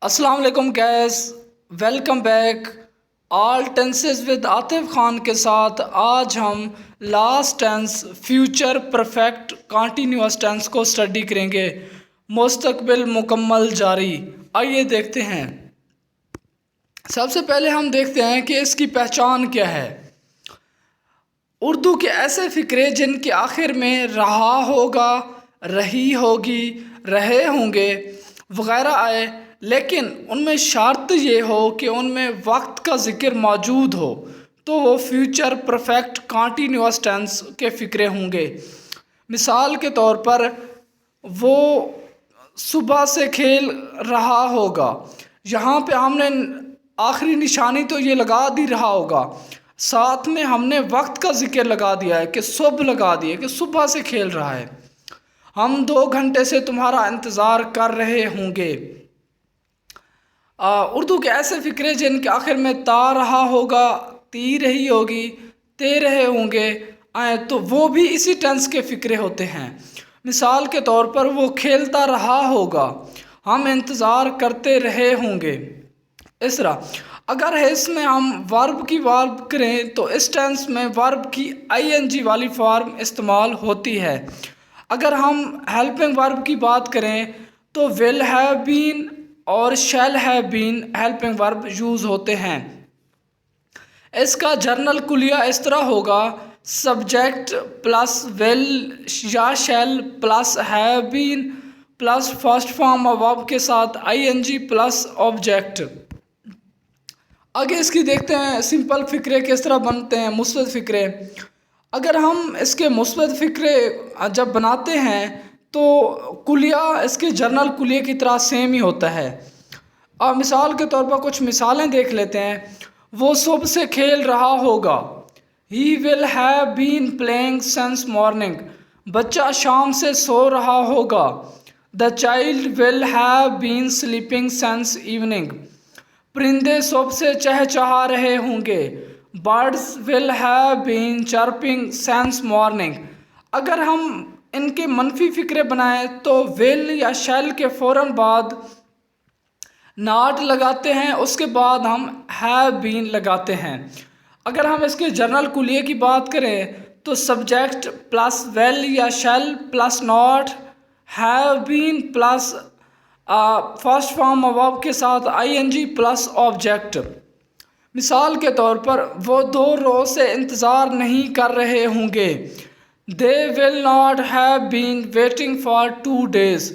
अस्सलाम वालेकुम guys, welcome back. All tenses with Atif Khan के साथ आज हम last tense future perfect continuous tense को स्टडी करेंगे। मुस्तकबिल मुकम्मल जारी। आइए देखते हैं। सबसे पहले हम देखते हैं कि इसकी पहचान क्या है। उर्दू के ऐसे फ़िक्रे जिनके आखिर में रहा होगा, रही होगी, रहे होंगे वगैरह आए, लेकिन उनमें शर्त ये हो कि उनमें वक्त का ज़िक्र मौजूद हो, तो वो फ्यूचर परफेक्ट कॉन्टीन्यूअस टेंस के फ़िक्रे होंगे। मिसाल के तौर पर वो सुबह से खेल रहा होगा, यहाँ पे हमने आखिरी निशानी तो ये लगा दी रहा होगा, साथ में हमने वक्त का जिक्र लगा दिया है कि सुबह लगा दिया कि सुबह से खेल रहा है। हम 2 घंटे से तुम्हारा इंतज़ार कर रहे होंगे। उर्दू के ऐसे फ़िक्रे जिनके आखिर में ता रहा होगा, ती रही होगी, ते रहे होंगे आए, तो वो भी इसी टेंस के फ़िक्रे होते हैं। मिसाल के तौर पर वो खेलता रहा होगा, हम इंतज़ार करते रहे होंगे। इस तरह अगर है इसमें हम वर्ब की वर्ब करें तो इस टेंस में वर्ब की आईएनजी वाली फॉर्म इस्तेमाल होती है। अगर हम हेल्पिंग वर्ब की बात करें तो विल हैव बीन और shall have been helping verb use होते हैं। इसका जर्नल कुलिया इस तरह होगा, सब्जेक्ट प्लस विल या shall plus have been plus first form verb के साथ आईएनजी प्लस ऑब्जेक्ट। आगे इसकी देखते हैं सिंपल फ़िक्रे किस तरह बनते हैं, मुस्बत फ़िक्रे। अगर हम इसके मुस्बत फ़िक्रे जब बनाते हैं तो कुलिया इसके जर्नल कुलिया की तरह सेम ही होता है। अब मिसाल के तौर पर कुछ मिसालें देख लेते हैं। वो सुबह से खेल रहा होगा, he will have been playing since morning. बच्चा शाम से सो रहा होगा, the child will have been sleeping since evening. परिंदे सुबह से चहचहा रहे होंगे, birds will have been chirping since morning. अगर हम इनके मनफी फ़िक्रे बनाएं तो विल या शैल के फ़ौरन बाद नॉट लगाते हैं, उसके बाद हम हैव बीन लगाते हैं। अगर हम इसके जर्नल कुलिये की बात करें तो सब्जेक्ट प्लस वेल या shall plus not have been plus first form verb के साथ आईएनजी प्लस ऑब्जेक्ट। मिसाल के तौर पर वो 2 रोज़ से इंतज़ार नहीं कर रहे होंगे, they will not have been waiting for 2 days।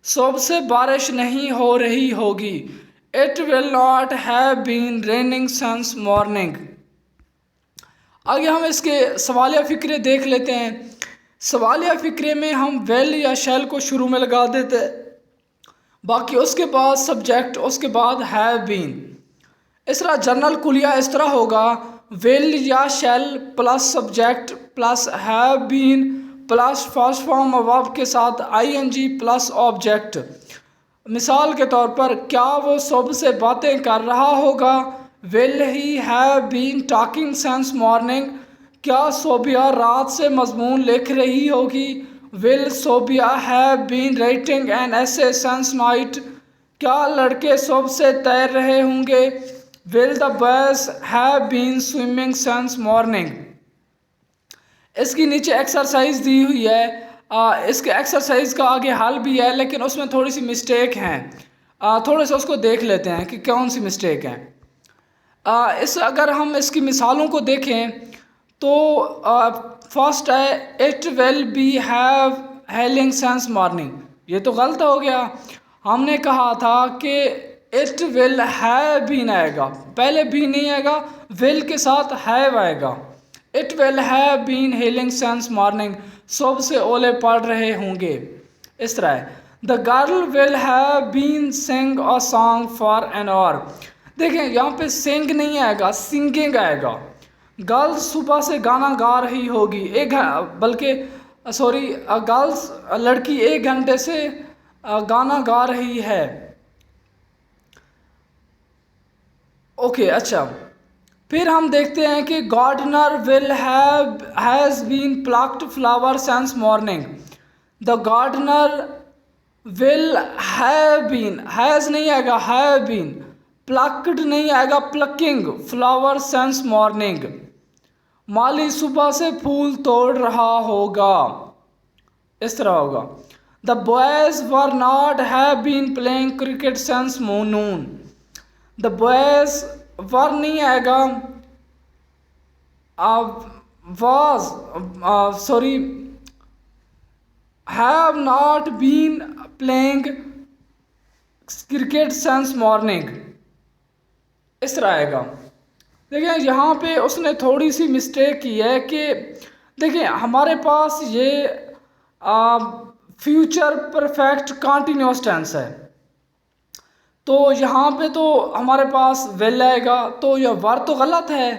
सुबह से बारिश नहीं हो रही होगी, it will not have been raining since morning. आगे हम इसके सवालिया फ़िक्रे देख लेते हैं। सवालिया फ़िक्रे में हम वेल या शैल को शुरू में लगा देते हैं, बाकी उसके बाद सब्जेक्ट, उसके बाद हैव बीन। इस तरह जर्नल कुलिया इस तरह होगा, विल या shall plus subject plus have been plus first form verb के साथ आईएनजी प्लस ऑब्जेक्ट। मिसाल के तौर पर क्या वो सुबह से बातें कर रहा होगा, will he have been talking since morning. क्या सोबिया रात से मजमून लिख रही होगी, will Sobia have been writing an essay since night. क्या लड़के सुबह से तैर रहे होंगे, will the boys have been swimming since morning. इसकी नीचे एक्सरसाइज दी हुई है। इसके एक्सरसाइज का आगे हल भी है, लेकिन उसमें थोड़ी सी मिस्टेक हैं। थोड़े से उसको देख लेते हैं कि कौन सी मिस्टेक है। अगर हम इसकी मिसालों को देखें तो फर्स्ट है it will be have hailing since morning. ये तो गलत हो गया, हमने कहा था कि इट विल हैव बीन आएगा, पहले भी नहीं आएगा, विल के साथ हैव आएगा। It will have been hailing since morning, सुबह से ओले पड़ रहे होंगे। इस तरह है the girl will have been sing a song for an hour. देखें यहाँ पे सिंग नहीं आएगा, सिंगिंग आएगा। गर्ल्स सुबह से गाना गा रही होगी, गर्ल्स लड़की 1 घंटे से गाना गा रही है। ओके अच्छा, फिर हम देखते हैं कि gardener will has been plucked flower since morning. The gardener will have been, has नहीं आएगा, हैव बीन। प्लक्ड नहीं आएगा, प्लकिंग। फ्लावर सेंस मॉर्निंग, माली सुबह से फूल तोड़ रहा होगा, इस तरह होगा। The boys were not have been playing cricket since noon. The boys were नहीं आएगा, was sorry have not been playing cricket since morning, इस तरह आएगा। देखिए यहाँ पे उसने थोड़ी सी मिस्टेक की है कि देखिए हमारे पास ये फ्यूचर परफेक्ट कंटिन्यूअस टेंस है, तो यहाँ पे तो हमारे पास विल आएगा, तो यह वर तो गलत है,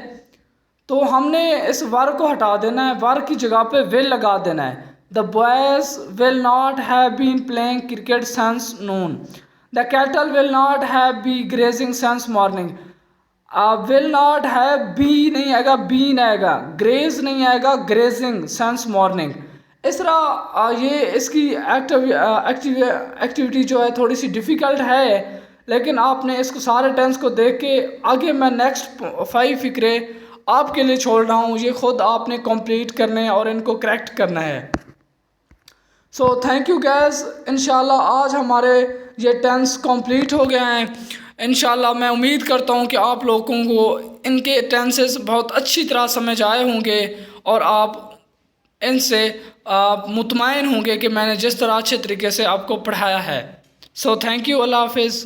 तो हमने इस वर को हटा देना है, वर की जगह पे विल लगा देना है। The boys will not have been playing cricket since noon. The cattle will not have be grazing since morning. Will not have be नहीं आएगा, बीन आएगा। ग्रेज नहीं आएगा, ग्रेजिंग सिंस मॉर्निंग। इस तरह ये इसकी एक्टिविटी जो है थोड़ी सी डिफ़िकल्ट है, लेकिन आपने इसको सारे टेंस को देख के आगे मैं नेक्स्ट 5 फिक्रे आपके लिए छोड़ रहा हूँ, ये खुद आपने कंप्लीट करने और इनको करेक्ट करना है। So thank you gas. इंशाल्लाह आज हमारे ये टेंस कंप्लीट हो गए हैं। इंशाल्लाह मैं उम्मीद करता हूँ कि आप लोगों को इनके टेंसेस बहुत अच्छी तरह समझ आए होंगे और आप इनसे मुतमईन होंगे कि मैंने जिस तरह अच्छे तरीके से आपको पढ़ाया है। सो थैंक यू, अल्लाह हाफिज़।